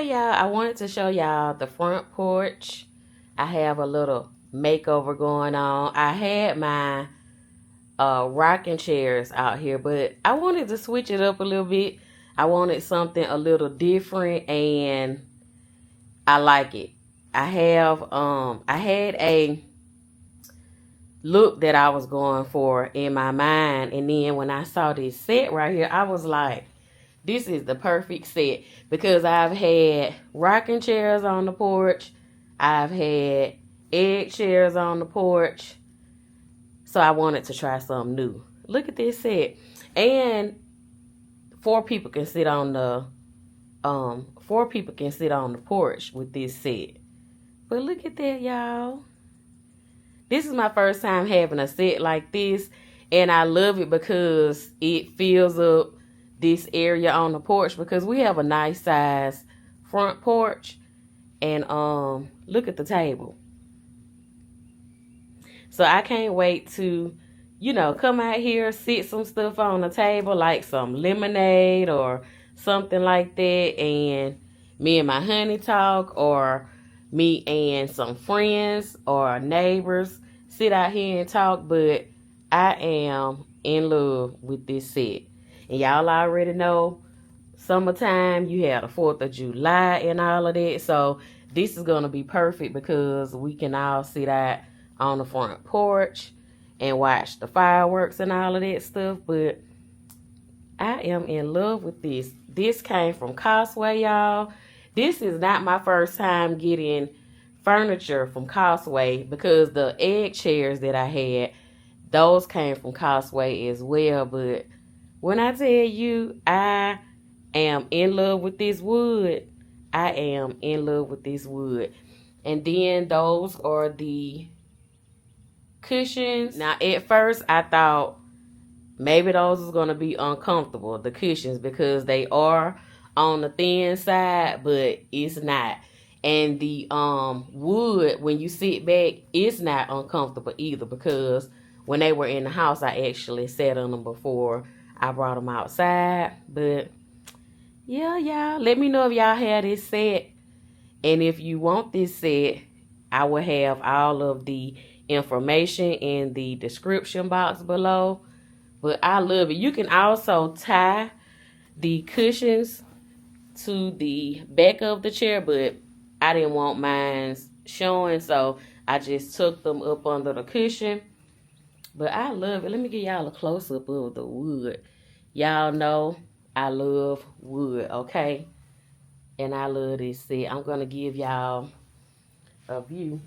Okay, y'all, I wanted to show y'all the front porch. I have a little makeover going on. I had my rocking chairs out here, but I wanted to switch it up a little bit. I wanted something a little different, and I like it. I had a look that I was going for in my mind, and then when I saw this set right here, I was like, this is the perfect set, because I've had rocking chairs on the porch, I've had egg chairs on the porch, so I wanted to try something new. Look at this set. And 4 people can sit on the porch with this set. But look at that, y'all. This is my first time having a set like this, and I love it because it fills up this area on the porch, because we have a nice size front porch. And look at the table. So I can't wait to, come out here, sit some stuff on the table, like some lemonade or something like that, and me and my honey talk, or me and some friends or neighbors sit out here and talk. But I am in love with this set. And y'all already know, summertime, you have the 4th of July and all of that. So this is going to be perfect, because we can all sit out on the front porch and watch the fireworks and all of that stuff. But I am in love with this. This came from Causeway, y'all. This is not my first time getting furniture from Causeway, because the egg chairs that I had, those came from Causeway as well. But when I tell you I am in love with this wood, I am in love with this wood. And then those are the cushions. Now, at first, I thought maybe those was going to be uncomfortable, the cushions, because they are on the thin side, but it's not. And the wood, when you sit back, it's not uncomfortable either, because when they were in the house, I actually sat on them before I brought them outside. But yeah, y'all, let me know if y'all have this set. And if you want this set, I will have all of the information in the description box below. But I love it. You can also tie the cushions to the back of the chair, but I didn't want mine showing, so I just took them up under the cushion. But I love it. Let me give y'all a close-up of the wood. Y'all know I love wood, okay? And I love this set. I'm going to give y'all a view.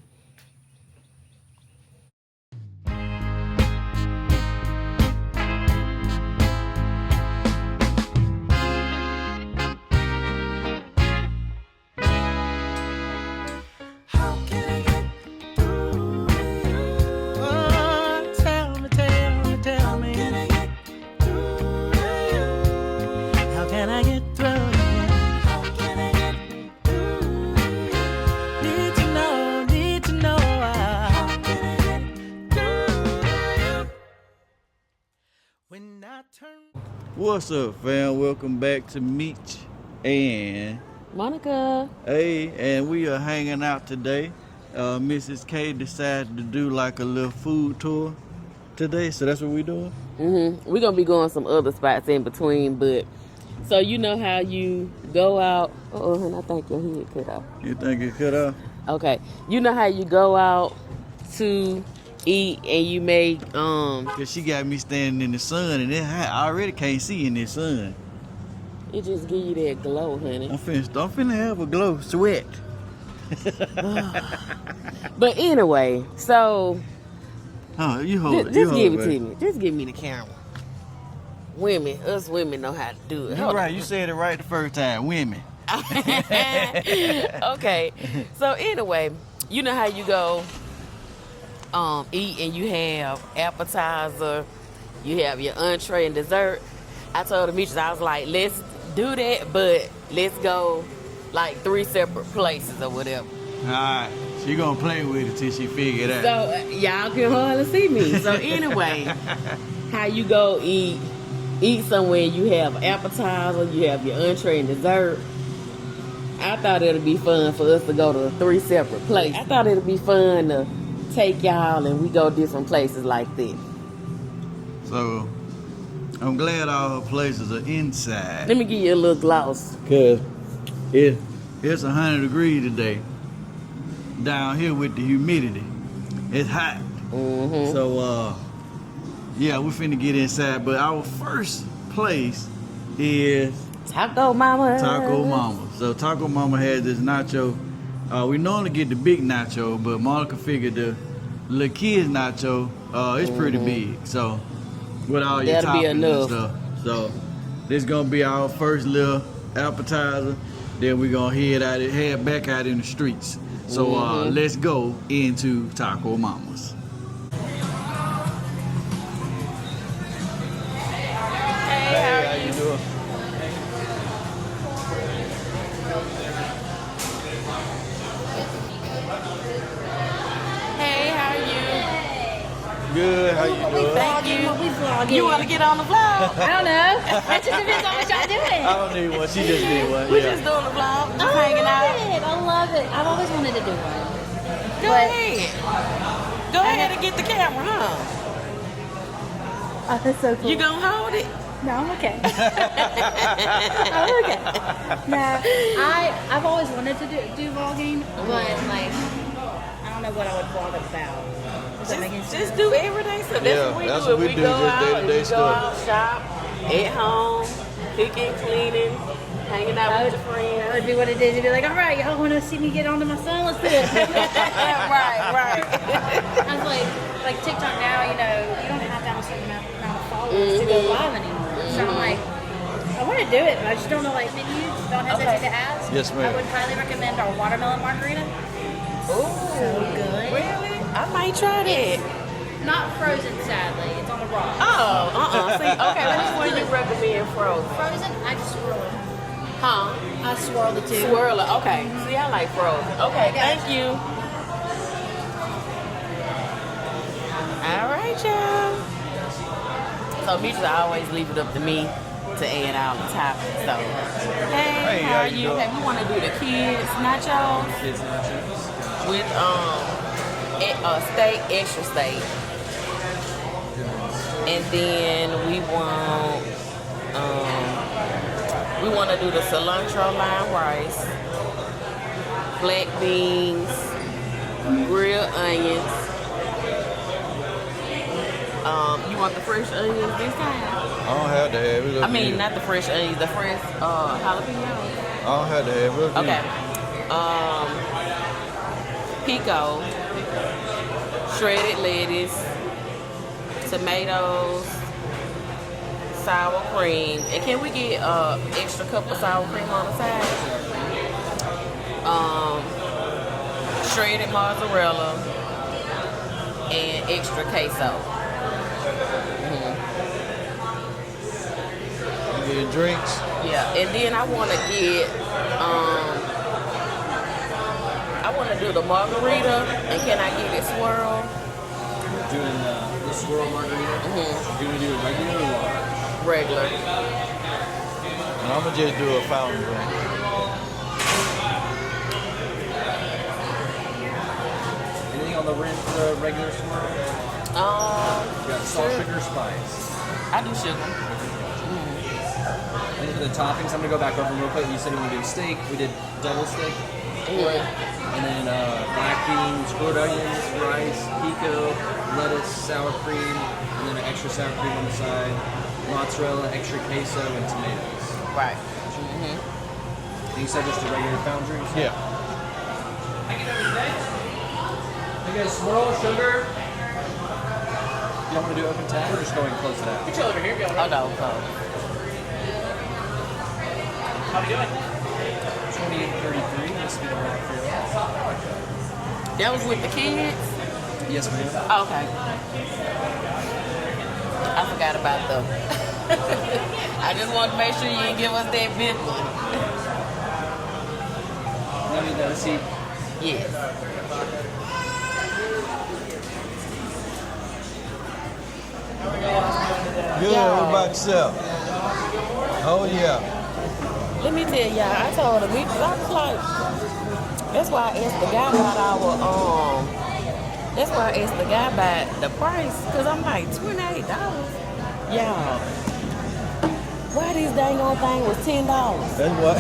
What's up, fam? Welcome back to Meech and Monica. Hey, and we are hanging out today. Mrs. K decided to do like a little food tour today, so that's what we're doing. We're gonna be going some other spots in between, but so you know how you go out. And I think your head cut off. You think it cut off? Okay, you know how you go out to eat and you make Cause she got me standing in the sun, and I already can't see in the sun. It just give you that glow, honey. I'm finna have a glow sweat. But anyway, so you hold it. Just give it to me. Just give me the camera. Us women know how to do it. You're right. You said it right the first time. Women. Okay. So anyway, you know how you go eat and you have appetizer, you have your entree and dessert. I told Demetrius, I was like, let's do that, but let's go like 3 separate places or whatever. Alright, she gonna play with it till she figure it out. So y'all can hardly see me. So anyway, how you go eat somewhere, you have appetizer, you have your entree and dessert. I thought it'd be fun for us to go to 3 separate places. I thought it'd be fun to take y'all and we go different places like that. So I'm glad all her places are inside. Let me give you a little gloss. Cause it's 100 degrees today. Down here with the humidity. It's hot. Mm-hmm. So yeah, we finna get inside. But our first place is Taco Mama. Taco Mama. So Taco Mama has this nacho. We normally get the big nacho, but Monica figured the little kids nacho it's pretty big. So with all your That'll be toppings and enough. stuff. So this gonna be our first little appetizer. Then we're gonna head back out in the streets. So let's go into Taco Mama's. Hey, how you doing? Hey, how are you? Good, how you doing? Thank you. What we vlogging? You want to get on the vlog? I don't know. It just depends on what y'all doing. I don't need one, she just need one. We Yeah. just doing the vlog, just I hanging out. love it. I love it. I've always wanted to do one. Go But- ahead. Go ahead and get the camera, huh? Oh, that's so cool. You gonna hold it? No, I'm okay. I'm okay. No, I've always wanted to do vlogging, but like I don't know what I would vlog about. Does that make any sense? Just do everyday stuff. That's Yeah, what we that's do. what we If do, go just out, day-to-day if we go out, stuff. shop, at home, cooking, cleaning, hanging out with your That friends. would be what it is. You'd be like, all right, y'all want to see me get onto my son? Let's do it. right. I was like TikTok now, you know, you don't have to have a certain amount of followers to go live anymore. So I'm like, I want to do it, but I just don't know like menus. Don't hesitate to ask. Yes, ma'am. I would highly recommend our watermelon margarita. Ooh, So good. really? I might try that. Not frozen, sadly. It's on the raw. Oh, See, okay, which one you recommend frozen? Frozen, I just swirl it. Huh? I swirl the two. Swirl it. Okay. See, I like frozen. Okay, thank you. All right, y'all. So, Meech, I always leave it up to me to add all the toppings. So, hey, how are you? doing? Okay, we want to do the kids nachos with steak, extra steak, and then we want to do the cilantro lime rice, black beans, grilled onions. You want the fresh onions this time? I don't have to have it. I mean, not the fresh onions, the fresh jalapenos. I don't have to have it. Okay. Pico, shredded lettuce, tomatoes, sour cream, and can we get extra cup of sour cream on the side? Shredded mozzarella and extra queso. You get drinks. Yeah, and then I want to get, I want to do the margarita, and can I get it swirl? Doing the swirl margarita. You're gonna do it regular or large? Regular. And I'm gonna just do a fountain drink. Anything on the regular swirl? You got salt, Sure. sugar, spice. I do sugar. And for the toppings, I'm gonna go back over real quick. You said you want to do steak. We did double steak. And then black beans, grilled onions, rice, pico, lettuce, sour cream, and then an extra sour cream on the side, mozzarella, extra queso, and tomatoes. Right. And you said just the regular fountain drinks? Yeah. You guys swirl, sugar? You want to do open tab or just go ahead and close it out? Oh, no. How are you doing? 2833, this will be the mark for you. That was with the kids? Yes, ma'am. Oh, okay. I forgot about them. I just wanted to make sure you didn't give us that big one. Let me know the seat. Yes. Good, what about yourself? Oh yeah. Let me tell y'all, I told the bitches, I was like, that's why I asked the guy about that's why I asked the guy about the price, cause I'm like, $28. Y'all, why this dang old thing was $10? That's what.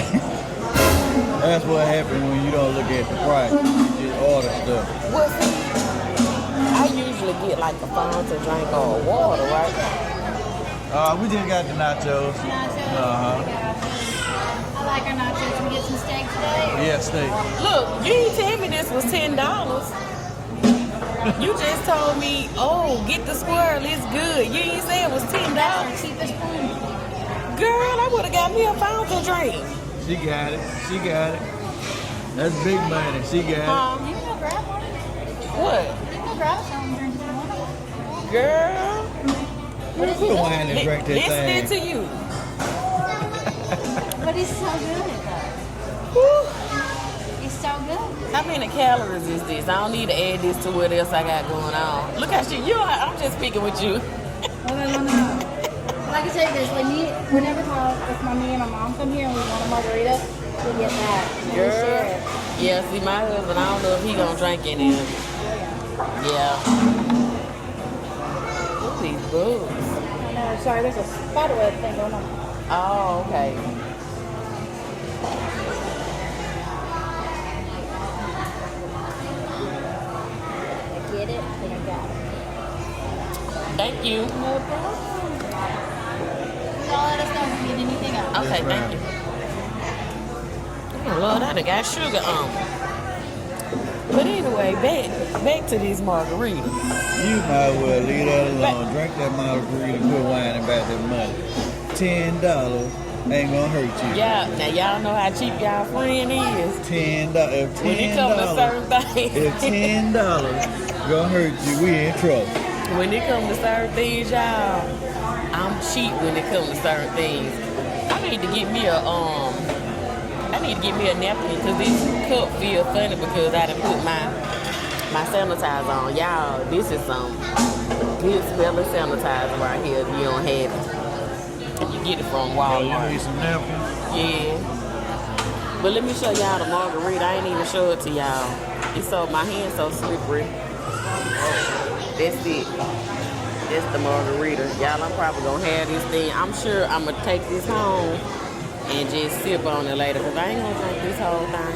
That's what happens when you don't look at the price. You just order stuff. Well, see, I usually get like a fountain drink or water, right? We just got the nachos. Nachos. I like our nachos. We get some steak today. Yeah, steak. Look, you didn't tell me this was $10. You just told me, oh, get the squirrel, it's good. You didn't say it was $10. That's the cheapest one. Girl, I would have got me a fountain drink. She got it. She got it. That's big money. She got You can go grab one. What? You can go grab some drink if you want. Girl, it. Put a wine and drink that listening thing. to you. But it's so good though. Whew. It's so good. How many calories is this? I don't need to add this to what else I got going on. Look at you. I'm just speaking with you. No. Like I said, there's like me, whenever if me and my mom come here and we want a margarita, we get that. And we share it. Yeah, see, my husband, I don't know if he gonna drink any of it. Yeah. Look at these bugs. I know, sorry, there's a spider web thing going on. Oh, okay. I get it, and I got it. Thank you. No problem. Y'all let us know if you need anything else. Okay, thank you. Oh, Lord, I done got sugar on. But anyway, back to these margaritas. You might as well leave that alone. Drink that margarita, quit whining about that money. $10 ain't gonna hurt you. Yeah, now y'all know how cheap y'all friend is. $10. If When it comes to certain things. if $10 gonna hurt you, we in trouble. When it comes to certain things, y'all, I'm cheap when it comes to certain things. I need to get me a napkin because this cup feels funny because I done put my sanitizer on. Y'all, this is some good smelling sanitizer right here if you don't have it. And you get it from Walmart. You need some napkins? Yeah. But let me show y'all the margarita. I ain't even show it to y'all. It's so my hand's so slippery. That's it. That's the margarita. Y'all, I'm probably gonna have this thing. I'm sure I'm gonna take this home and just sip on it later because I ain't gonna drink this whole thing.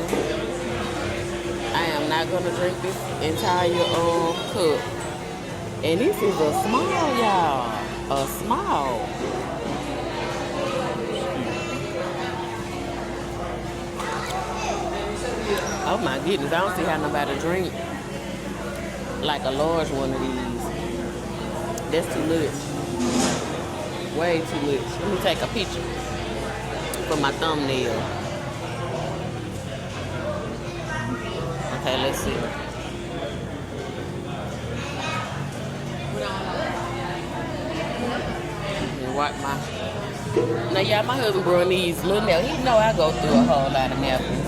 I am not gonna drink this entire cup. And this is a small, y'all. A small. Oh my goodness, I don't see how nobody drink like a large one of these. That's too much. Way too much. Let me take a picture for my thumbnail. Okay, let's see. And wipe my... Now, y'all, my husband brought these little napkins. He know I go through a whole lot of napkins.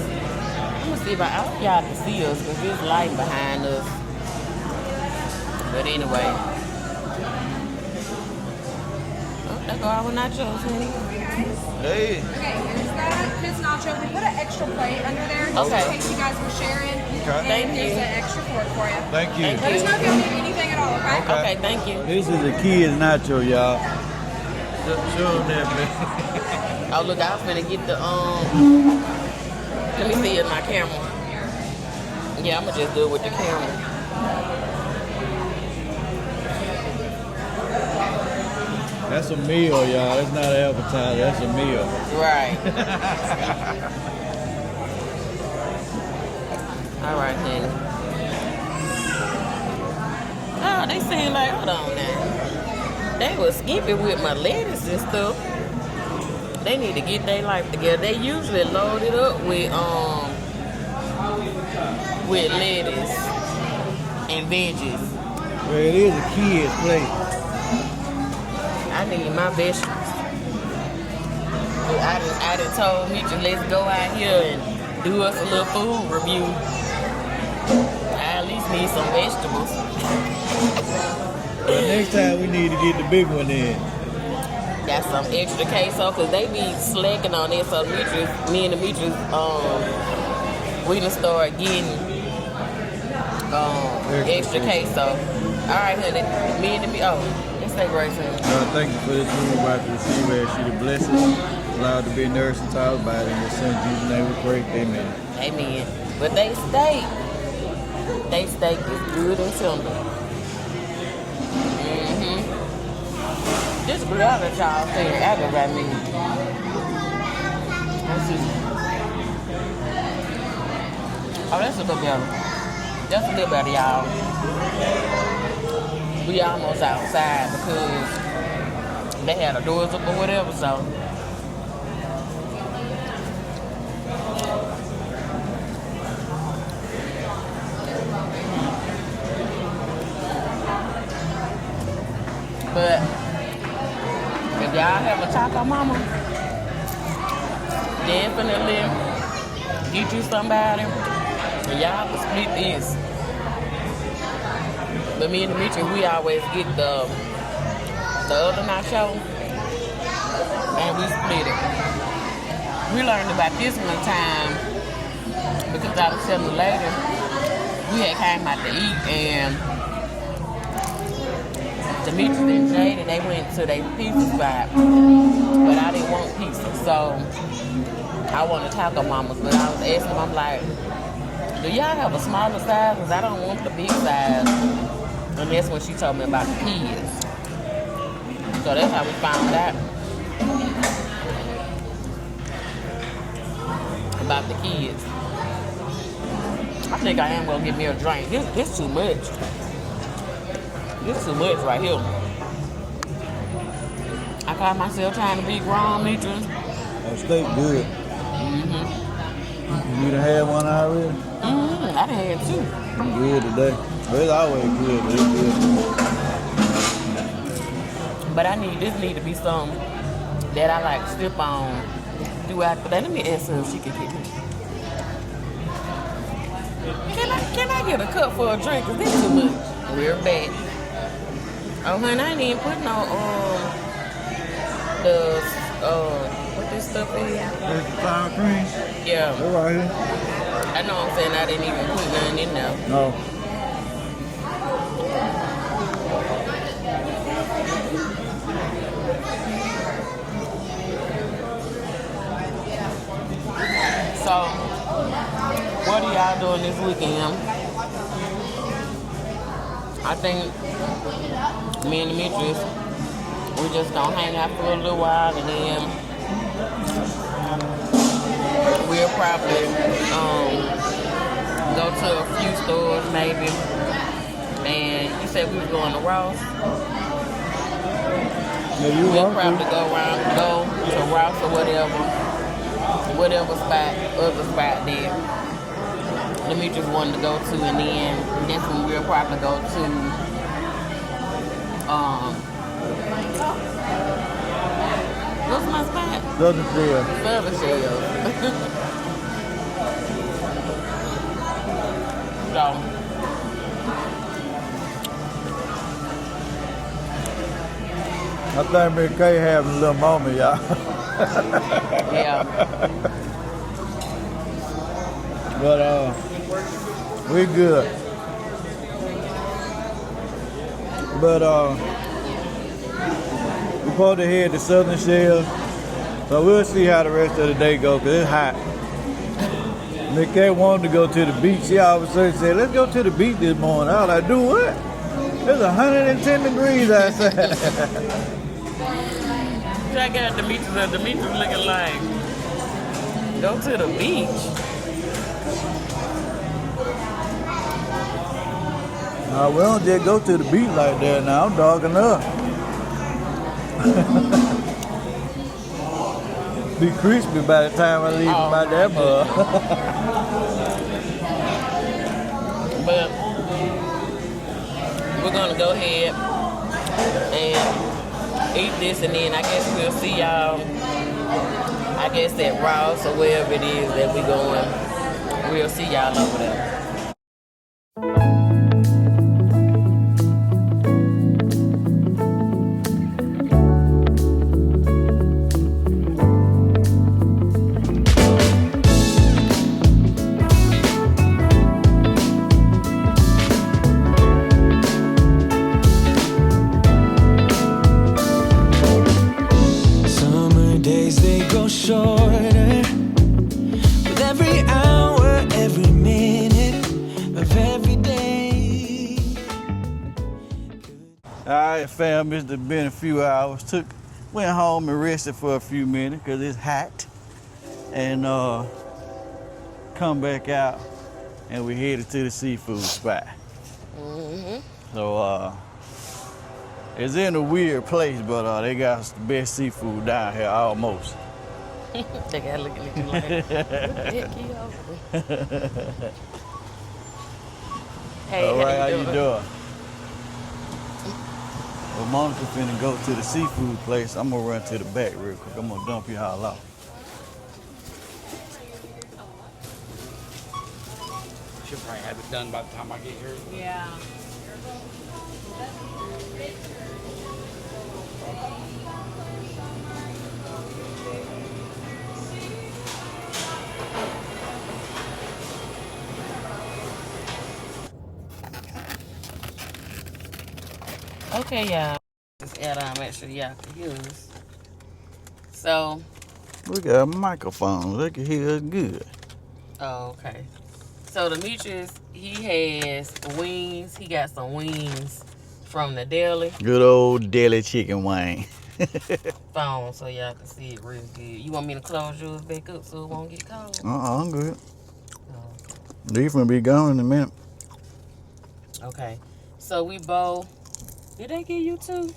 I'm gonna see if I hope y'all can see us because there's light behind us. But anyway. Oh, there go our nachos, honey. Hey. Okay, here's that kids nacho. We put an extra plate under there just Okay. in case you guys were sharing. Okay. Thank And you. here's an extra fork for you. Thank you. Thank Let us know if you need anything at all, okay? Okay, thank you. This is a kid's nacho, y'all. Show them that, man. Oh, look, I was finna get the, let me see it in my camera. Yeah, I'm gonna just do it with the camera. That's a meal, y'all. That's not an appetizer. That's a meal. Right. All right, honey. Oh, they seem like, hold on now. They was skipping with my lettuce and stuff. They need to get their life together. They usually load it up with lettuce and veggies. Well, it is a kid's plate. I need my vegetables. I done told Meech, let's go out here and do us a little food review. I at least need some vegetables. But next time we need to get the big one in. got some extra queso because they be slacking on it. So me and Demetrius, we done start getting extra queso. All right, honey. Me and Demetrius. Oh, let's say right here. God, thank you for this room we're about to receive. We ask you to bless us, allowed to be nourished and taught by it. In your son Jesus' name we pray. Amen. Amen. But they steak is good and tender. This grill that y'all saying aggravate me. Let's see. Oh, that's a little better. That's a little better, y'all. We almost outside because they had the doors up or whatever, so. But if y'all have a taco mama, definitely get you somebody and y'all can split this. But me and Demetrius, we always get the other nacho and we split it. We learned about this one time because I was telling the lady, we had came out to eat and Demetrius and Jada, they went to their pizza spot, but I didn't want pizza, so I wanted taco mamas. But I was asking them, I'm like, do y'all have a smaller size? Because I don't want the big size. And that's when she told me about the kids. So that's how we found out about the kids. I think I am gonna get me a drink. This too much. This is too much right here. I caught myself trying to be grown, Mitra. That steak good. Mm-hmm. You done had one already? Mm-hmm. I done had two. I'm good today. Well, it's always good, but it's good. But this need to be something that I like to sip on throughout the day. Let me ask her if she can get me. Can I get a cup for a drink? Cause this too much. Real bad. Oh, honey, I ain't even put no, what this stuff is? Sour cream? Yeah. They're right here. I know what I'm saying, I didn't even put none in there. No. So, what are y'all doing this weekend? I think me and Demetrius, we just gonna hang out for a little while and then we'll probably go to a few stores maybe. And you said we was going to Ross? Yeah, we'll probably go to Ross or whatever other spot there. Demetrius wanted to go to, and then that's when we'll probably go to what's my spot? Southern Shell. Southern Shell. So I think me and Kay having a little moment, y'all. yeah. But we good. But we're supposed to head to Southern Shell. So we'll see how the rest of the day goes, because it's hot. Miss Kay wanted to go to the beach. She all of a sudden said, let's go to the beach this morning. I was like, do what? It's 110 degrees outside. I got Demetrius looking like, go to the beach. We don't just go to the beach like that now. I'm dogging up. Be crispy by the time I leave about that mug. But we're gonna go ahead and eat this, and then I guess we'll see y'all, I guess at Ross or wherever it is that we going. We'll see y'all over there. right, fam, it's been a few hours. Went home and rested for a few minutes because it's hot. And come back out and we headed to the seafood spot. So it's in a weird place, but they got the best seafood down here almost. They got looking at you like, what the heck you over? Hey, All right, how you doing? doing? Well, Monica finna go to the seafood place. I'm gonna run to the back real quick. I'm gonna dump y'all off. She'll probably have it done by the time I get here. Yeah. Okay, y'all. Just add on, make sure y'all can hear us. So, We got a microphone. They can hear us good. oh, okay. So Demetrius, he has wings. He got some wings from the deli. Good old deli chicken wing. Phone so y'all can see it real good. You want me to close yours back up so it won't get cold? I'm good. Oh, These gonna be gone in a minute. okay. So we both. Did they give you two?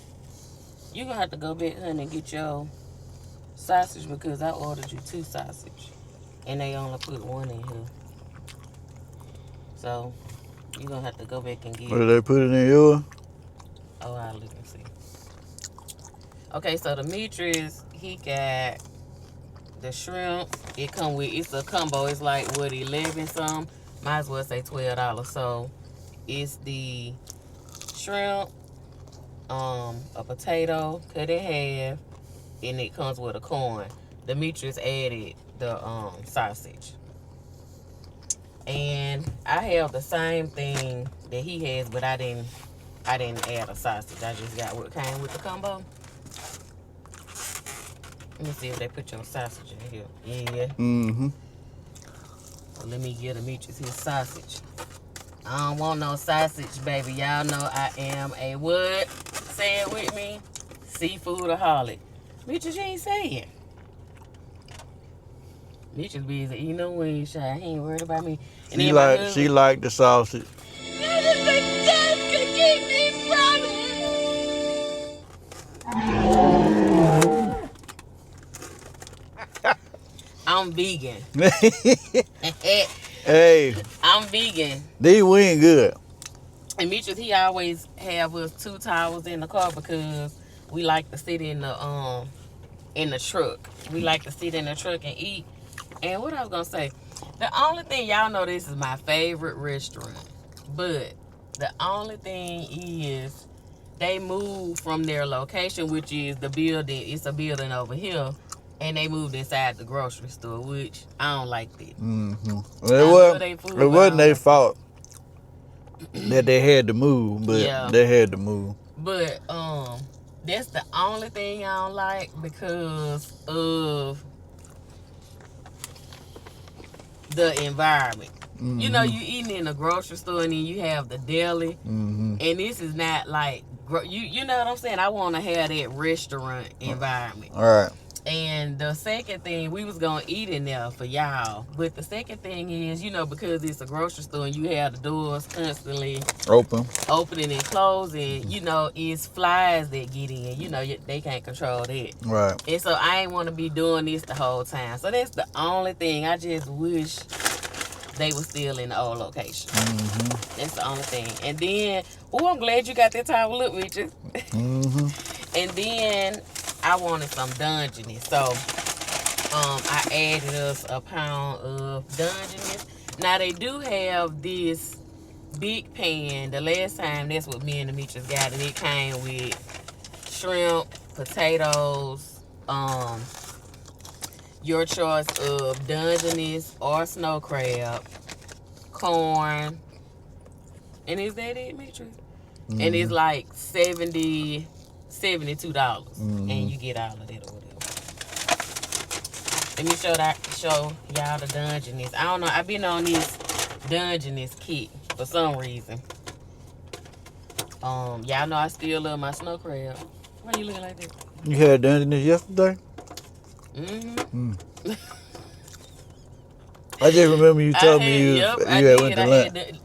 You gonna have to go back, honey, and get your sausage because I ordered you 2 sausage, and they only put 1 in here. So you gonna have to go back and get. What did they put it in yours? Oh, I'll look and see. Okay, so Demetrius, he got the shrimp. It come with, it's a combo. It's like, what, 11 some? Might as well say $12. So it's the shrimp, a potato cut in half, and it comes with a corn. Demetrius added the sausage. And I have the same thing that he has, but I didn't add a sausage. I just got what came with the combo. Let me see if they put your sausage in here. Yeah. Mm-hmm. So let me get Demetrius his sausage. I don't want no sausage, baby. Y'all know I am a what? Say it with me. Seafoodaholic. Demetrius, you ain't say it. Demetrius busy eating no wings, shy. He ain't worried about me. And She then my like husband- the sausage. I'm vegan. Hey, I'm vegan. these wings good. And Demetrius, he always have us 2 towels in the car because we like to sit in the truck. We like to sit in the truck and eat. And what I was gonna say, the only thing, y'all know this is my favorite restaurant, but the only thing is they moved from their location, which is the building. It's a building over here, and they moved inside the grocery store, which I don't like that. Mm-hmm. love they food, It but I wasn't don't their like fault that they had to move, but Yeah. they had to move. But that's the only thing I don't like because of the environment. Mm-hmm. You know, you eating in a grocery store and then you have the deli, Mm-hmm. and this is not like you know what I'm saying. I want to have that restaurant environment. All right. And the second thing, we was gonna eat in there for y'all, but the second thing is, you know, because it's a grocery store and you have the doors constantly opening and closing, you know, it's flies that get in. You know, they can't control that. Right. And so I ain't want to be doing this the whole time. So that's the only thing. I just wish they were still in the old location. Mm-hmm. That's the only thing. And then, oh, I'm glad you got that towel up with you. Mm-hmm. And then I wanted some Dungeness. So I added us a pound of Dungeness. Now they do have this big pan. The last time, that's what me and Demetrius got, and it came with shrimp, potatoes, your choice of Dungeness or snow crab, corn, and is that it, Demetrius? Mm-hmm. And it's like $72, Mm-hmm. and you get all of that or whatever. Let me show y'all the Dungeness. I don't know. I've been on this Dungeness kick for some reason. Y'all know I still love my snow crab. Why you looking like that? You had Dungeness yesterday? Mm-hmm. I just remember you told me you had went to lunch.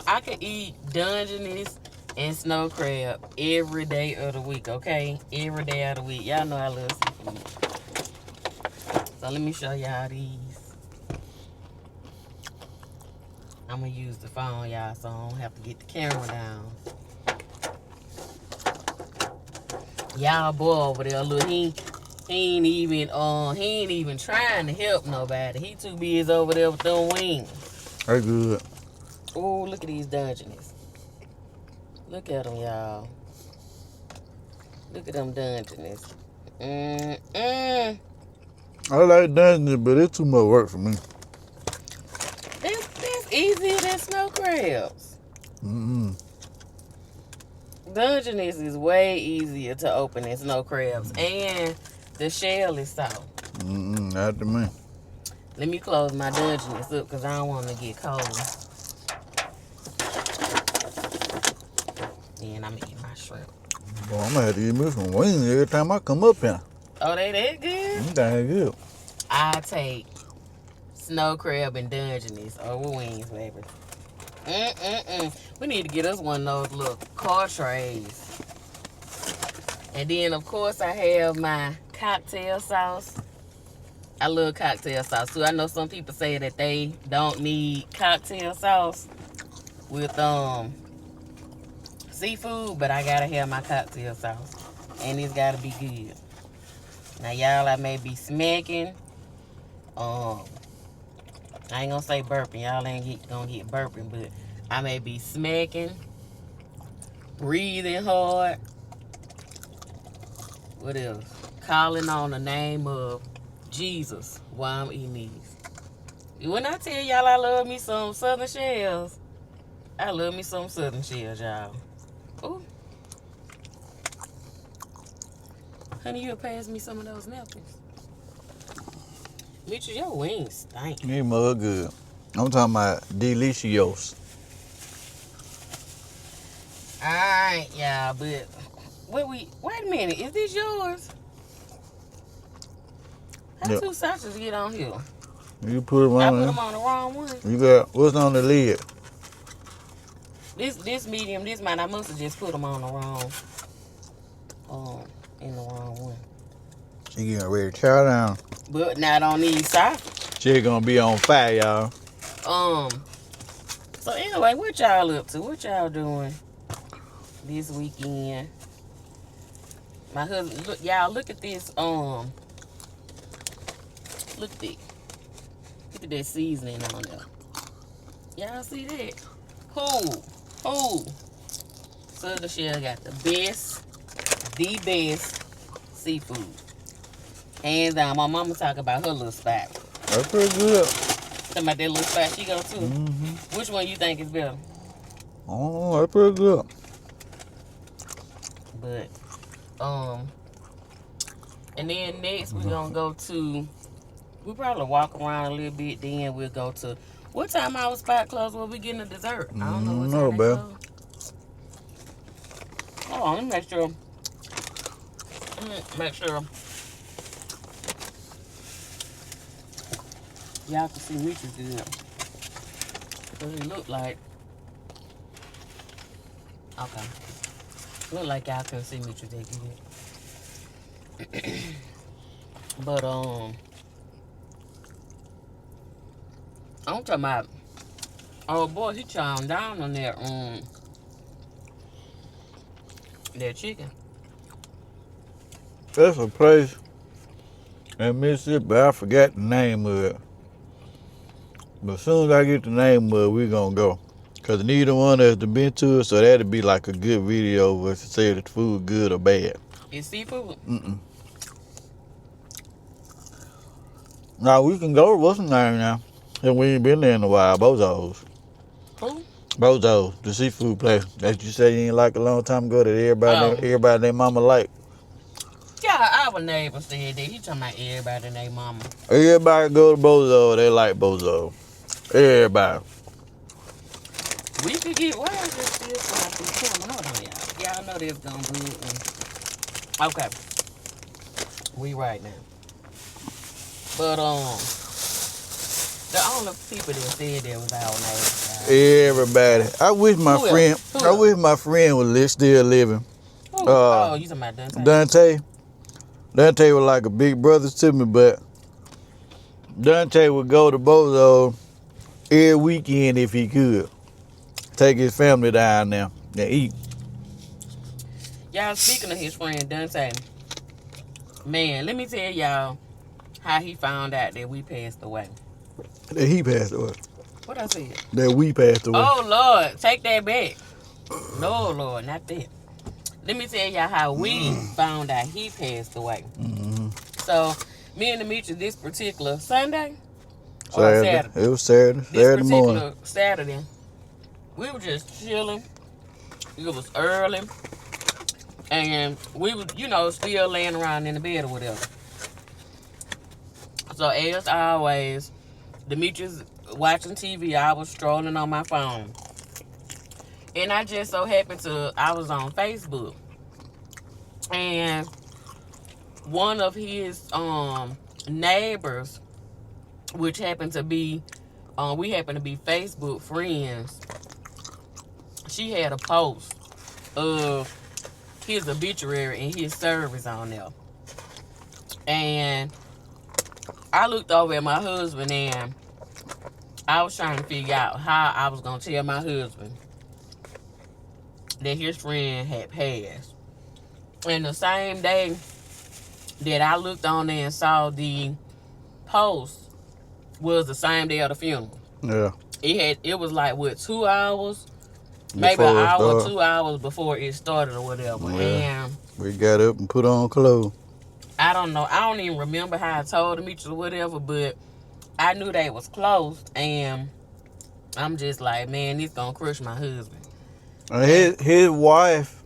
I could eat Dungeness and snow crab every day of the week, okay? Every day of the week. Y'all know I love seafood. So let me show y'all these. I'm gonna use the phone, y'all, so I don't have to get the camera down. Y'all boy over there, look, he ain't even trying to help nobody. He too busy over there with them wings. That's good. Oh, look at these Dungeness. Look at them, y'all. Look at them Dungeness. I like Dungeness, but it's too much work for me. That's easier than snow crabs. Dungeness is way easier to open than snow crabs, and the shell is soft. Not to me. Let me close my Dungeness up because I don't want to get cold. And I'm eating my shrimp. Boy, I'm gonna have to eat me some wings every time I come up here. Oh, they that good? Dang good. I take snow crab and Dungeness over wings, baby. We need to get us one of those little car trays. And then, of course, I have my cocktail sauce. I love cocktail sauce, too. I know some people say that they don't need cocktail sauce with seafood, but I gotta have my cocktail sauce. And it's gotta be good. Now, y'all, I may be smacking. I ain't gonna say burping. Y'all ain't gonna get burping, but I may be smacking, breathing hard. What else? Calling on the name of Jesus while I'm eating these. When I tell y'all I love me some Southern shells, I love me some Southern shells, y'all. Ooh. Honey, you'll pass me some of those napkins. Mitchell, your wings stink. They mug good. I'm talking about delicious. Alright, y'all, but wait a minute, is this yours? How Yep. two sausages get on here? You put them on I put there. them on the wrong one. You got, what's on the lid? This medium, this mine, I must have just put them on the wrong, in the wrong one. She getting ready to chow down. But not on these sausages. She gonna be on fire, y'all. So anyway, what y'all up to? What y'all doing this weekend? My husband, look, y'all, look at this, look at that. Look at that seasoning on there. Y'all see that? Who? Southern Shell got the best seafood. Hands down. My mama talk about her little spot. That's pretty good. Talking about that little spot she go to. Which one you think is better? Oh, that's pretty good. But, and then next we're gonna go to, we'll probably walk around a little bit, then we'll go to, what time our spot close where we getting a dessert? I don't know what time they babe. close. Hold on, let me make sure. Y'all can see Meech is good. Cause it look like, okay. Look like y'all can see Meech is that good. But I'm talking about, oh boy, he chowing down on that chicken. That's a place in Mississippi, but I forgot the name of it. But as soon as I get the name of it, we gonna go. Cause neither one of us have been to it, so that'd be like a good video of us to say if the food good or bad. It's seafood? Now we can go. What's the name now? And we ain't been there in a while. Bozo's. Who? Bozo's, the seafood place that you say you ain't like a long time ago that everybody their mama like. Yeah, our neighbor said that. He talking about everybody and their mama. Everybody go to Bozo, they like Bozo. Everybody. We could get, why is this still slide through the camera? Hold on, y'all. Y'all know this gonna be, okay. We right now. But, the only people that said that was our neighbors. Everybody. I wish my Who friend, else? Who I else? wish my friend was still living. Oh, you talking about Dante? Dante was like a big brother to me, but Dante would go to Bozo every weekend if he could. Take his family down there and eat. Y'all, speaking of his friend Dante, man, let me tell y'all how he found out that we passed away. That he passed away. What I said? That we passed away. Oh, Lord, take that back. No, Lord, not that. Let me tell y'all how we found out he passed away. Mm-hmm. So, me and the Demetri, this particular Sunday, or Saturday? It was Saturday. This Saturday morning. particular Saturday, we were just chilling. It was early. And we were, still laying around in the bed or whatever. So, as always, Demetrius watching TV, I was strolling on my phone. And I just so happened I was on Facebook. And one of his neighbors, which happened to be, we happened to be Facebook friends, she had a post of his obituary and his service on there. And I looked over at my husband and I was trying to figure out how I was going to tell my husband that his friend had passed. And the same day that I looked on there and saw the post was the same day of the funeral. Yeah. It was like, what, 2 hours? Maybe an hour, 2 hours before it started or whatever. Yeah. And we got up and put on clothes. I don't know. I don't even remember how I told Demetrius or whatever, but I knew they was close. And I'm just like, man, this gonna crush my husband. His wife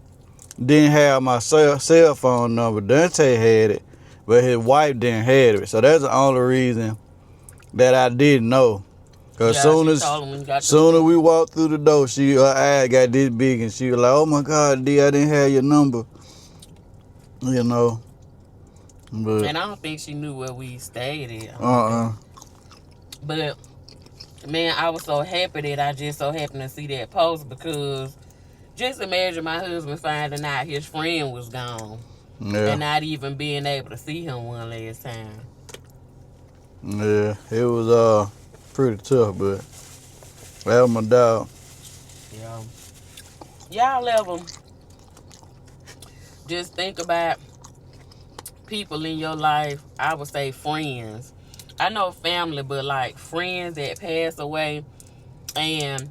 didn't have my cell phone number. Dante had it, but his wife didn't have it. So that's the only reason that I didn't know. Cause soon as we walked through the door, her eye got this big, and she was like, "Oh my God, D, I didn't have your number." But and I don't think she knew where we stayed at. But man, I was so happy that I just so happened to see that post, because just imagine my husband finding out his friend was gone. Yeah. And not even being able to see him one last time. Yeah, it was pretty tough, but that was my dog. Yeah. Y'all ever just think about people in your life, I would say friends. I know family, but like friends that pass away, and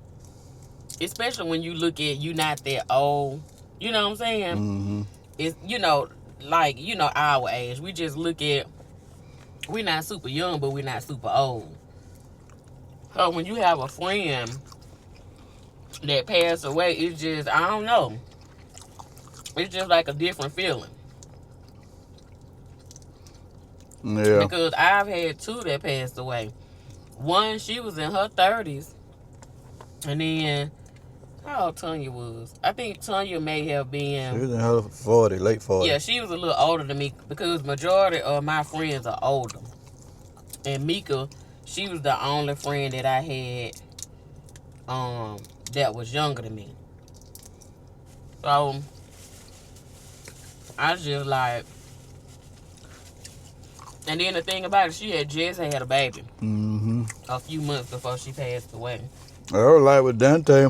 especially when you look at you not that old, you know what I'm saying? Mm-hmm. It's, our age. We just look at, we're not super young, but we're not super old. So when you have a friend that passed away, it's just, I don't know. It's just like a different feeling. Yeah. Because I've had two that passed away. One, she was in her 30s. And then, how old Tanya was? I think Tanya may have been... She was in her 40, late 40s. Yeah, she was a little older than me, because majority of my friends are older. And Mika, she was the only friend that I had that was younger than me. So, I was just like... And then the thing about it, she had just had a baby. Mm-hmm. A few months before she passed away. I was like with Dante.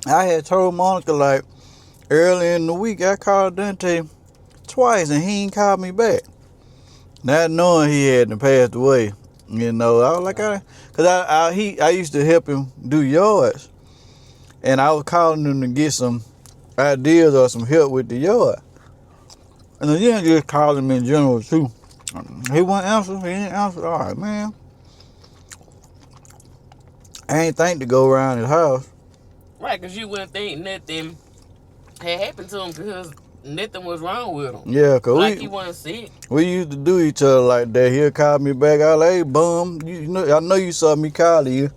I had told Monica, like, early in the week, I called Dante twice and he ain't called me back. Not knowing he hadn't passed away. I was like, because I used to help him do yards. And I was calling him to get some ideas or some help with the yard. And then just called him in general, too. He wouldn't answer. He didn't answer. All right, man. I ain't think to go around his house. Right, because you wouldn't think nothing had happened to him, because nothing was wrong with him. Yeah, because like he wasn't sick. We used to do each other like that. He'll call me back. I was like, hey, bum, I know you saw me call you.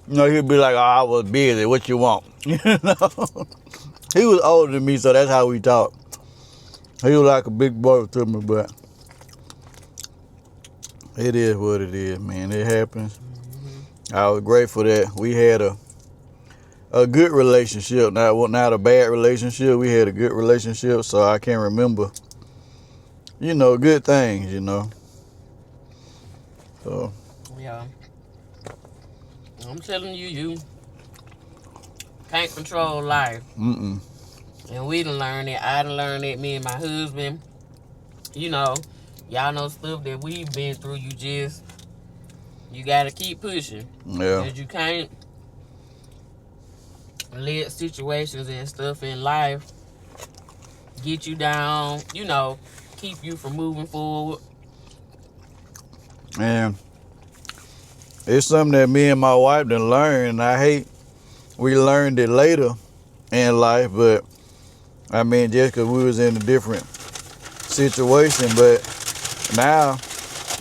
You know, he'd be like, "Oh, I was busy. What you want?" You know. He was older than me, so that's how we talked. He was like a big brother to me, but it is what it is, man. It happens. I was grateful that we had a good relationship, not a bad relationship. We had a good relationship, so I can remember, you know, good things, you know. So Yeah. I'm telling you, you can't control life. mm-mm. And we done learned it. I done learned it. Me and my husband. You know, y'all know stuff that we've been through. You gotta keep pushing. Yeah. Because you can't let situations and stuff in life get you down, you know, keep you from moving forward. And it's something that me and my wife done learned, and I hate we learned it later in life, but I mean, just because we was in a different situation, but now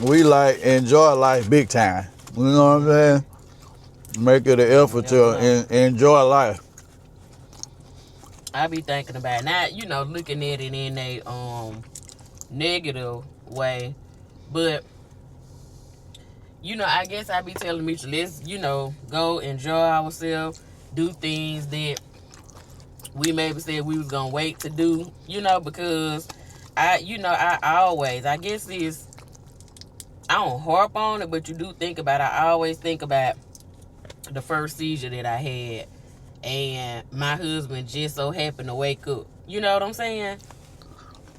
we like enjoy life big time. You know what I'm saying? Make it an effort to enjoy life. I be thinking about it. Not, you know, looking at it in a negative way, but you know, I guess I be telling Meech, let's, you know, go enjoy ourselves, do things that we maybe said we was gonna wait to do, you know, because I guess it's, I don't harp on it, but you do think about it. I always think about the first seizure that I had, and my husband just so happened to wake up. You know what I'm saying?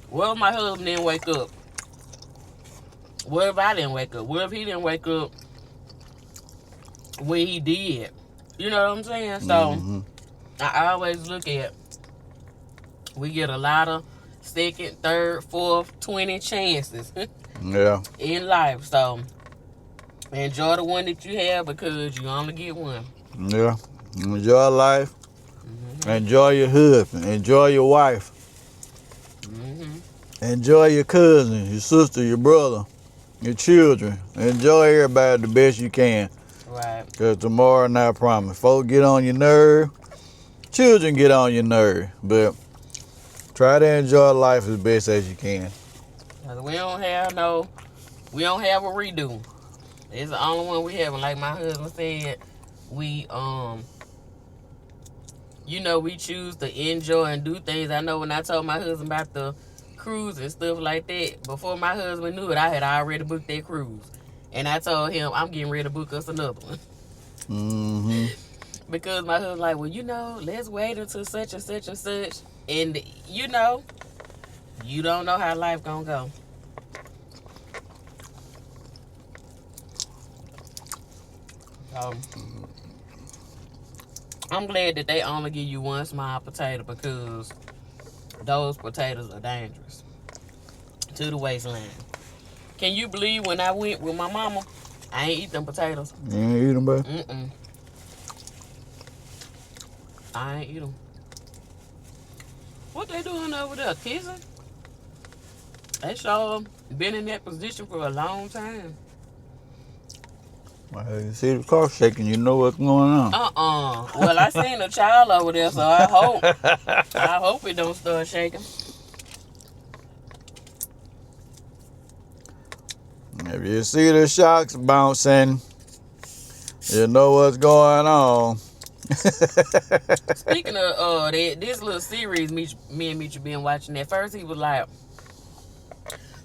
Well, my husband didn't wake up. What if I didn't wake up? What if he didn't wake up when he did? You know what I'm saying? So I always look at, we get a lot of second, third, fourth, 20 chances Yeah. in life. So enjoy the one that you have, because you only get one. Yeah. Enjoy life. Enjoy your husband. Enjoy your wife. Enjoy your cousin, your sister, your brother, your children. Enjoy everybody the best you can. Right. Because tomorrow not promised. Folks get on your nerve. Children get on your nerve. But try to enjoy life as best as you can. We don't have a redo. It's the only one we have. And like my husband said, we you know, we choose to enjoy and do things. I know when I told my husband about the cruise and stuff like that, before my husband knew it, I had already booked that cruise. And I told him, I'm getting ready to book us another one. Because my husband's like, well, you know, let's wait until such and such and such. And, you know, you don't know how life gonna go. I'm glad that they only give you one small potato, because those potatoes are dangerous to the waistline. Can you believe when I went with my mama, I ain't eat them potatoes? You ain't eat them, babe? Mm-mm. I ain't eat them. What they doing over there? Kissing? They sure been in that position for a long time. Well, you see the car shaking, you know what's going on. Well, I seen a child over there, so I hope it don't start shaking. If you see the shocks bouncing, you know what's going on. Speaking of this little series, me and Meech been watching. At first, he was like,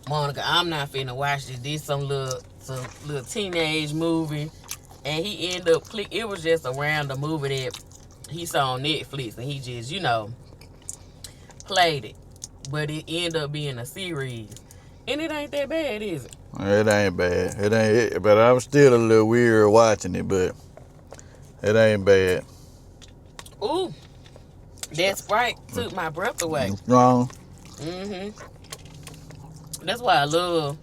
Monica, I'm not finna watch this. This some little teenage movie, and he ended up it was just a random movie that he saw on Netflix, and he just, you know, played it. But it ended up being a series, and it ain't that bad, is it? It ain't bad. It ain't. But I'm still a little weird watching it, but it ain't bad. Ooh, that Sprite took my breath away. Strong. That's why I love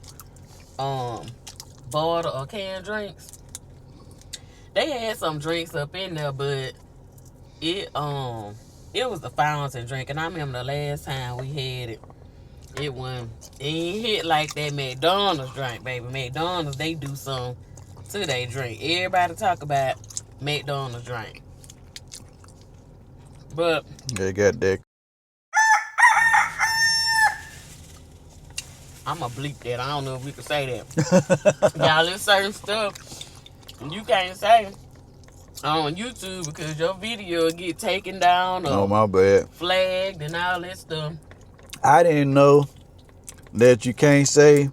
bottle or canned drinks. They had some drinks up in there, but it was the fountain drink, and I remember the last time we had it, it ain't hit like that McDonald's drink, baby. McDonald's, they do some to their drink. Everybody talk about McDonald's drink. But They got that. I'ma bleep that. I don't know if we can say that. Y'all, there's certain stuff you can't say on YouTube because your video will get taken down or Oh, my bad. flagged and all that stuff. I didn't know that you can't say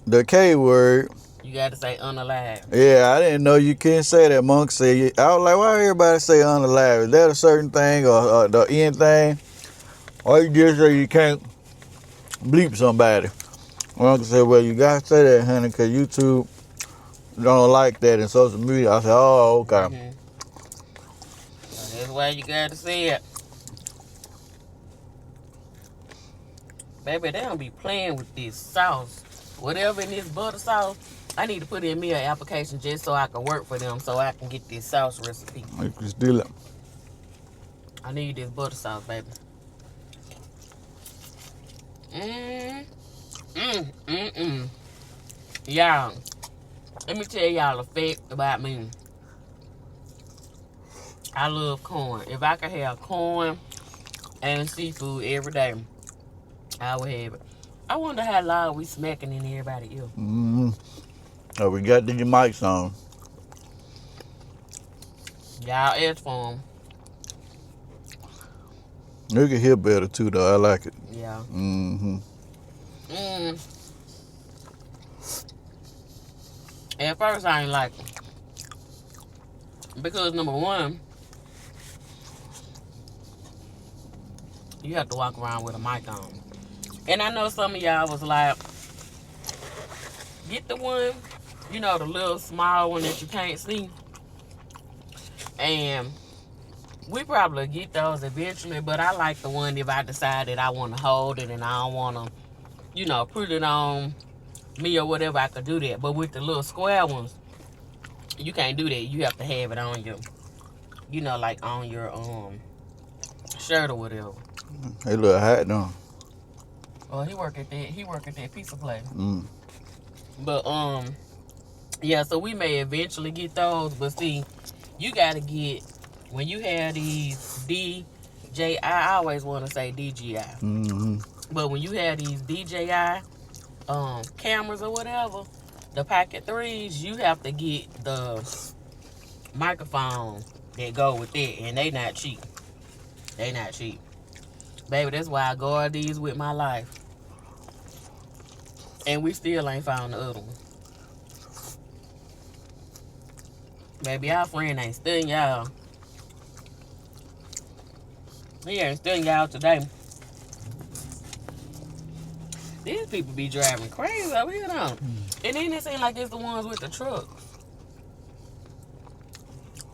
the K word. You gotta say unalive. Yeah, I didn't know you couldn't say that. Monk said, I was like, why everybody say unalive? Is that a certain thing or the end thing? Or you just say you can't bleep somebody? My uncle said, well, you gotta say that, honey, because YouTube don't like that in social media. I said, oh, okay. Mm-hmm. So that's why you gotta say it. Baby, they don't be playing with this sauce. Whatever in this butter sauce, I need to put in me an application just so I can work for them so I can get this sauce recipe. You can steal it. I need this butter sauce, baby. Y'all, let me tell y'all a fact about me. I love corn. If I could have corn and seafood every day, I would have it. I wonder how loud we smacking in everybody's ear. Mm-hmm. Oh, we got these mics on. Y'all ask for them. You can hear better too, though. I like it. Yeah. Mm-hmm. At first, I ain't like them. Because, number one, you have to walk around with a mic on. And I know some of y'all was like, get the one, you know, the little small one that you can't see. And we probably get those eventually, but I like the one if I decide that I want to hold it and I don't want to, you know, put it on me or whatever, I could do that. But with the little square ones, you can't do that. You have to have it on your, you know, like on your shirt or whatever. They look hot, though. Oh, he work at that pizza place. Mm. But yeah, so we may eventually get those, but see, you gotta get, when you have these DJI, I always want to say DJI, Mm-hmm. but when you have these DJI cameras or whatever, the Pocket 3s, you have to get the microphone that go with it, and they not cheap. They not cheap. Baby, that's why I guard these with my life. And we still ain't found the other one. Baby, our friend ain't studying y'all. He ain't studying y'all today. These people be driving crazy over here, though. And then it seem like it's the ones with the trucks.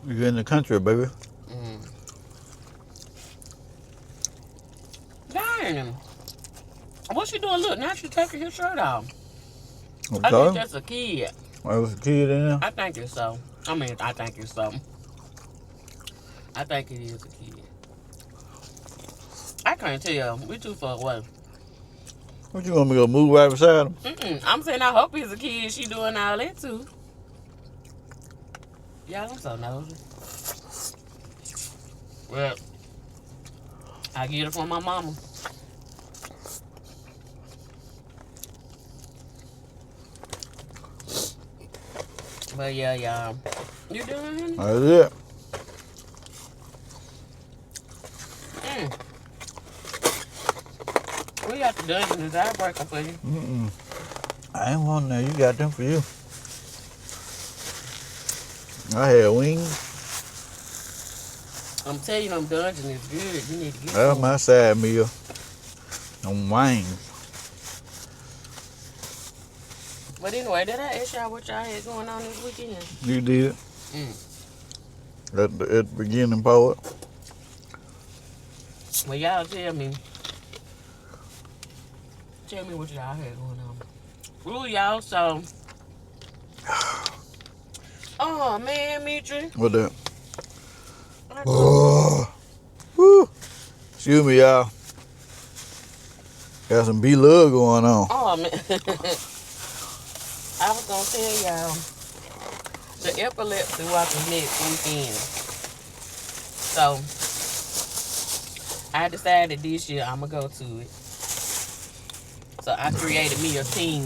You're in the country, baby. Darn. What she doing? Look, now she taking his shirt off. Okay. I think that's a kid. There was a kid in there. I think it's so. I mean, I think it's so. I think it is a kid. I can't tell. We too far away. What you want me to go move right beside him? I'm saying I hope it's a kid. She doing all that too. Y'all, I'm so nosy. Well, I get it from my mama. But yeah, y'all. You doing? That's it. We got the Dungeons and Breaker for you. I ain't want that. You got them for you. I had wings. I'm telling you, them Dungeons is good. You need to get That's some. my side meal. Them wings. But anyway, did I ask y'all what y'all had going on this weekend? You did. At the beginning part. Well, y'all tell me. Tell me what y'all had going on. Ooh, y'all, so. Oh, man, Meech. What that? Oh. Woo. Excuse me, y'all. Got some B-Love going on. Oh, man. I was going to tell y'all. The The epilepsy walk is next weekend. So I decided this year I'm gonna go to it. So I created me a team.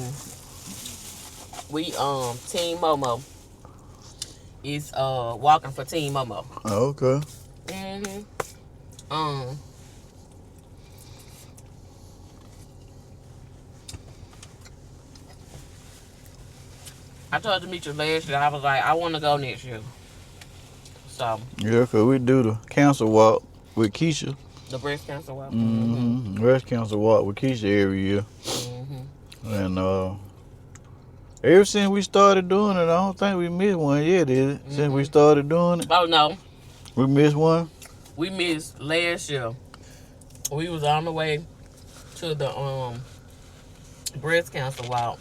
We Team Momo is walking for Team Momo. Oh, okay. I told Demetri last year, I was like, I want to go next year. So Yeah, 'cause we do the cancer walk with Keisha. the breast cancer walk. Breast cancer walk with Keisha every year. Mm-hmm. And ever since we started doing it, I don't think we missed one yet, did it? Since we started doing it, Oh no, we missed one. we missed last year. We was on the way to the breast cancer walk,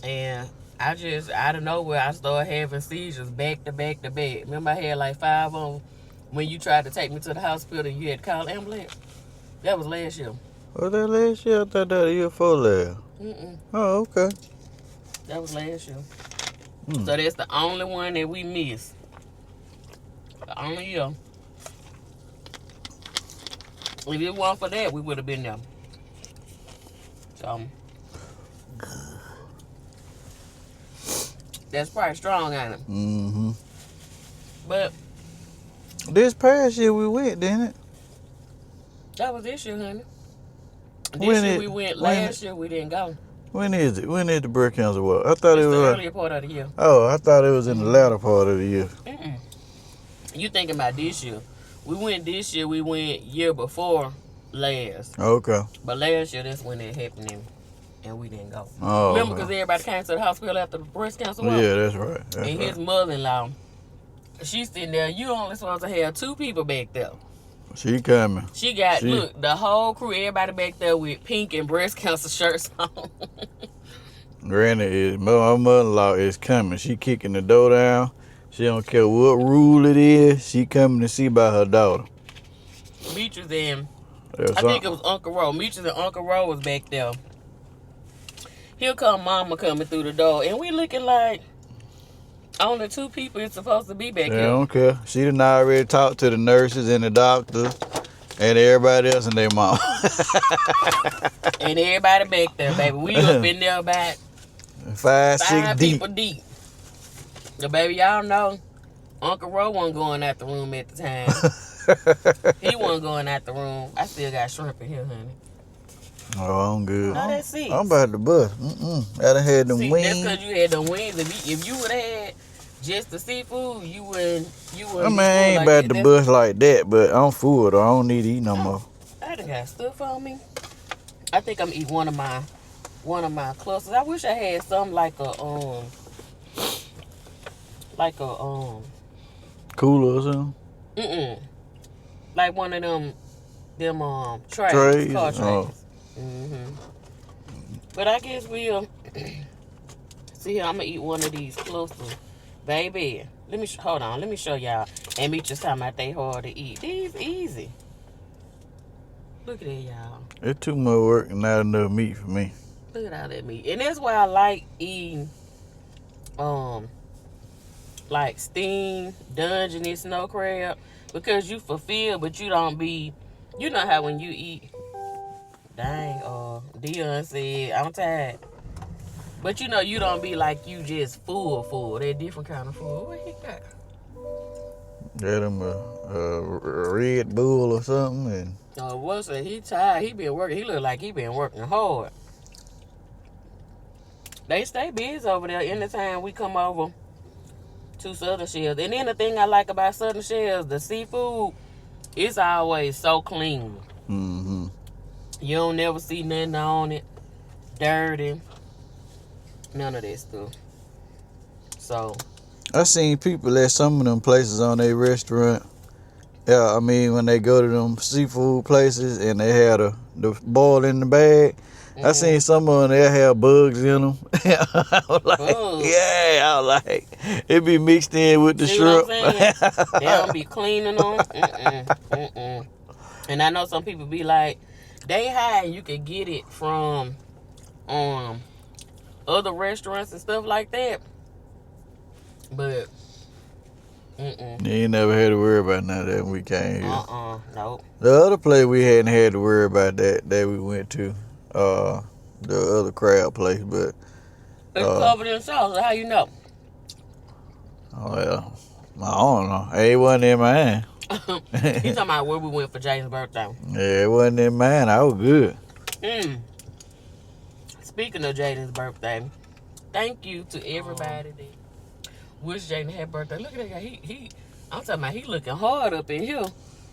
and I just out of nowhere I started having seizures back to back to back. Remember I had like 5 of them when you tried to take me to the hospital and you had to call ambulance. That was last year. Was that last year? I thought that was the year before last. Oh, okay. That was last year. So that's the only one that we missed. The only year. If it weren't for that, we would have been there. So that's probably strong, ain't it? Mm-hmm. But This past year we went, didn't it? that was this year, honey. When This year it- we went. when Last year we didn't go. When is it? When is the breast cancer walk? I thought It's it the was. earlier part of the year. Oh, I thought it was in the latter part of the year. You thinking about this year? We went this year. We went year before last. Okay. But last year, that's when it happened, and we didn't go. Oh. Remember, because everybody came to the hospital after the breast cancer walk? Yeah, that's right. That's And his right. mother-in-law, she's sitting there. You only supposed to have 2 people back there. She coming. She got, She- look, the whole crew, everybody back there with pink and breast cancer shirts on. Granny my mother-in-law is coming. She kicking the door down. She don't care what rule it is. She coming to see about her daughter. Beatrice and, That's I think it was Uncle Ro. Beatrice and Uncle Ro was back there. Here come Mama coming through the door, and we looking like only 2 people is supposed to be back They here. don't care. She done already talked to the nurses and the doctor and everybody else and their mom. And everybody back there, baby. We up in there about 5, 6 5 deep. people deep. The baby, y'all know, Uncle Ro wasn't going out the room at the time. He wasn't going out the room. I still got shrimp in here, honey. Oh, I'm good. No, that's it. I'm about to bust. I done had them See, wings. that's because you had the wings. If you would have had just the seafood, you wouldn't. I mean, I ain't about to bust like that, but I'm full though. I don't need to eat no more. I done got stuff on me. I think I'm eating one of my clusters. I wish I had something like a Cooler or something? like one of them trays, Trays? car trays. Oh. But I guess we'll see. I'm gonna eat one of these clusters, baby. Hold on. Let me show y'all. And me just talking about they hard to eat. These easy. Look at that, y'all. It's too much work and not enough meat for me. Look at all that meat. And that's why I like eating like steamed Dungeness snow crab, because you fulfill, but you don't be, you know how when you eat, dang, Dion said, I'm tired. But you know, you don't be like you just full. They're different kind of food. What he got? Got him a Red Bull or something. And What's it? He tired. He been working. He look like he been working hard. They stay busy over there anytime we come over to Southern Shells. And then the thing I like about Southern Shells, the seafood, it's always so clean. You don't never see nothing on it, dirty, none of that stuff. So I seen people at some of them places on their restaurant. Yeah, I mean when they go to them seafood places and they had the boil in the bag. I seen some of them, they have bugs in them. I was like, Bugs? yeah, I was like, it be mixed in with the see shrimp. what I'm saying? They don't be cleaning them. And I know some people be like, they high and you can get it from other restaurants and stuff like that. But, You ain't never had to worry about none of that when we came here. nope. The other place we hadn't had to worry about that we went to, the other crab place, but It's covered in sauce. How you know? well, I don't know. It wasn't in mine. You talking about where we went for Jaden's birthday? Yeah, it wasn't in mine. I was good. Speaking of Jaden's birthday, thank you to everybody that wished Jaden happy birthday. Look at that guy. I'm talking about he looking hard up in here.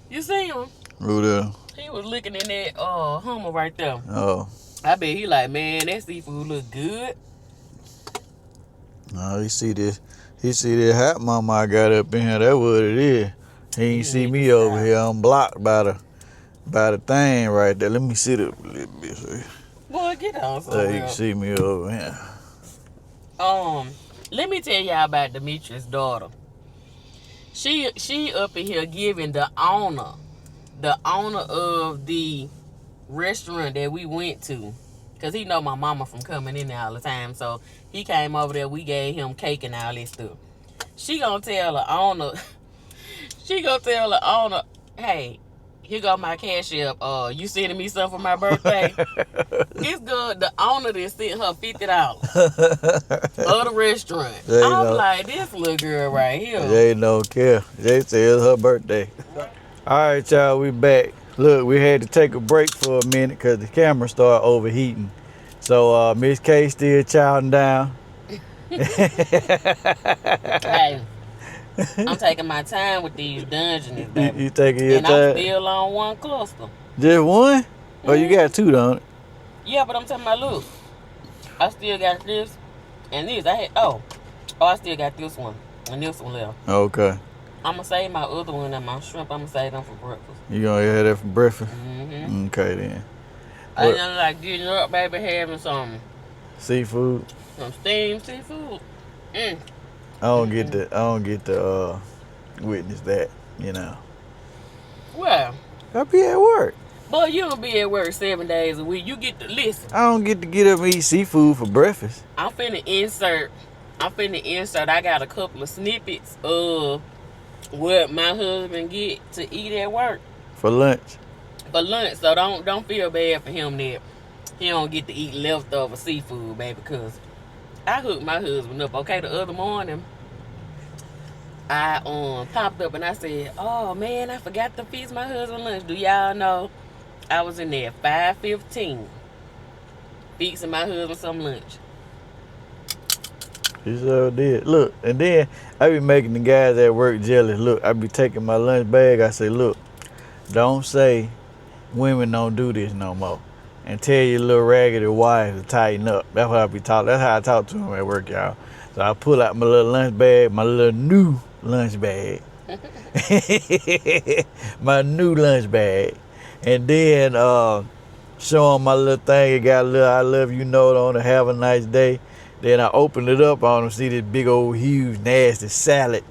You see him? Who the? He was looking in that Hummer right there. Oh. I bet he like, man, that seafood look good. No, he see this hot mama I got up in here. That's what it is. He ain't see me over here. I'm blocked by the thing right there. Let me sit up a little bit. Boy, get on So you can see me over here. Let me tell y'all about Demetrius' daughter. She up in here giving the owner of the restaurant that we went to, because he know my mama from coming in there all the time, so he came over there. We gave him cake and all that stuff. She gonna tell the owner, hey, here go my cash app. You sending me something for my birthday? This girl, the owner, done sent her $50 of the restaurant. I'm like, this little girl right here. They don't care. They say it's her birthday. All right, y'all, we back. Look, we had to take a break for a minute because the camera started overheating. So Miss K still chowing down. Hey, I'm taking my time with these dungeons, baby. You taking your time? And I'm still on one cluster. Just one? Oh, you got two, don't it? Yeah, but I'm talking about, look, I still got this and this. I still got this one and this one left. Okay. I'm going to save my other one and my shrimp. I'm going to save them for breakfast. You gonna have that for breakfast? Mm-hmm. Okay, then. I just like getting up, baby, having some Seafood? Some steamed seafood. I don't get to witness that, you know. Well, I be at work. boy, you don't be at work 7 days a week. You get to listen. I don't get to get up and eat seafood for breakfast. I'm finna insert. I got a couple of snippets of what my husband get to eat at work For lunch. So don't feel bad for him that he don't get to eat leftover seafood, baby, because I hooked my husband up. Okay, the other morning I popped up and I said, oh man, I forgot to fix my husband lunch. Do y'all know I was in there 5:15 fixing my husband some lunch. You sure did. Look, and then I be making the guys at work jealous. Look, I be taking my lunch bag. I say, look, don't say women don't do this no more. And tell your little raggedy wife to tighten up. That's what I be talking. That's how I talk to them at work, y'all. So I pull out my little lunch bag, my little new lunch bag. My new lunch bag. And then show them my little thing. It got a little I love you note on it. Have a nice day. Then I open it up on them, see this big old huge nasty salad,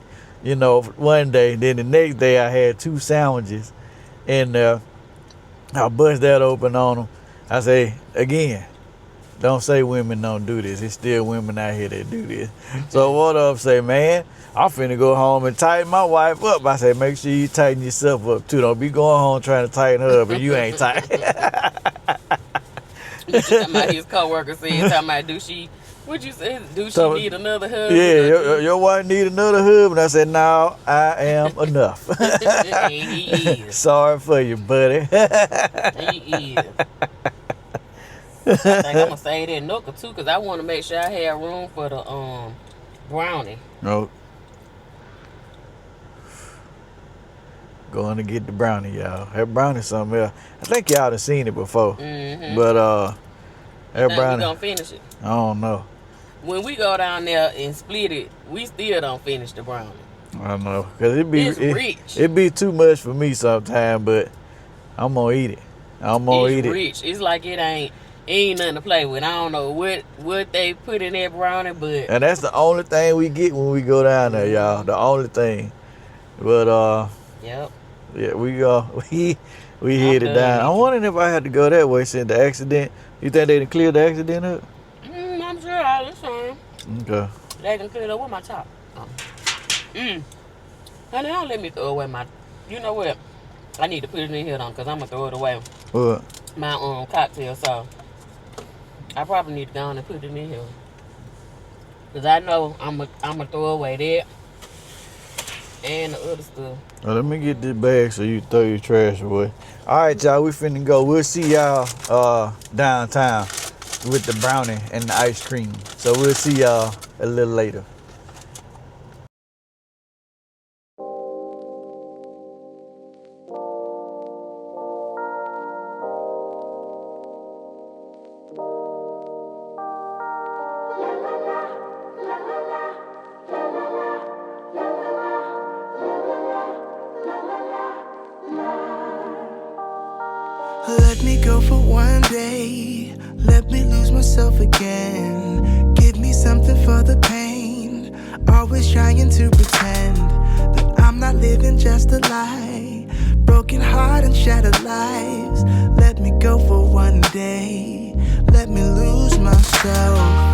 you know, one day. Then the next day I had 2 sandwiches and I bust that open on them. I say, again, don't say women don't do this. It's still women out here that do this. So one of them say, man, I'm finna go home and tighten my wife up. I say, make sure you tighten yourself up too. Don't be going home trying to tighten her up and you ain't tight. Talking about his coworker said, talking about do she need another husband? Yeah, your wife need another husband. I said, no, I am enough. And he is. Sorry for you, buddy. He is. I think I'm gonna say that knuckle too, cause I want to make sure I have room for the brownie. No. Going to get the brownie, y'all. That brownie something else. I think y'all done seen it before. Mm-hmm. But that Now brownie, we gonna finish it. I don't know. When we go down there and split it, we still don't finish the brownie. I don't know, cause It's rich. It be too much for me sometimes, but I'm gonna eat it. It's rich. It's like it ain't nothing to play with. I don't know what they put in that brownie, but And that's the only thing we get when we go down there, y'all. The only thing. But yep. yeah, we hit it down. I'm wondering if I had to go that way since the accident. You think they done cleared the accident up? I'm sure all the same. Okay. They done cleared up with my top. Honey, don't let me throw away my. You know what? I need to put it in here though, cause I'm gonna throw it away. What? My cocktail sauce. I probably need to go on and put it in here. Cause I know I'm gonna throw away that and the other stuff. Well, let me get this bag so you throw your trash away. All right, y'all, we finna go. We'll see y'all downtown with the brownie and the ice cream. So we'll see y'all a little later. Let me go for one day. Let me lose myself again. Give me something for the pain. Always trying to pretend that I'm not living just a lie. Broken heart and shattered lives. Let me go for one day. Let me lose myself.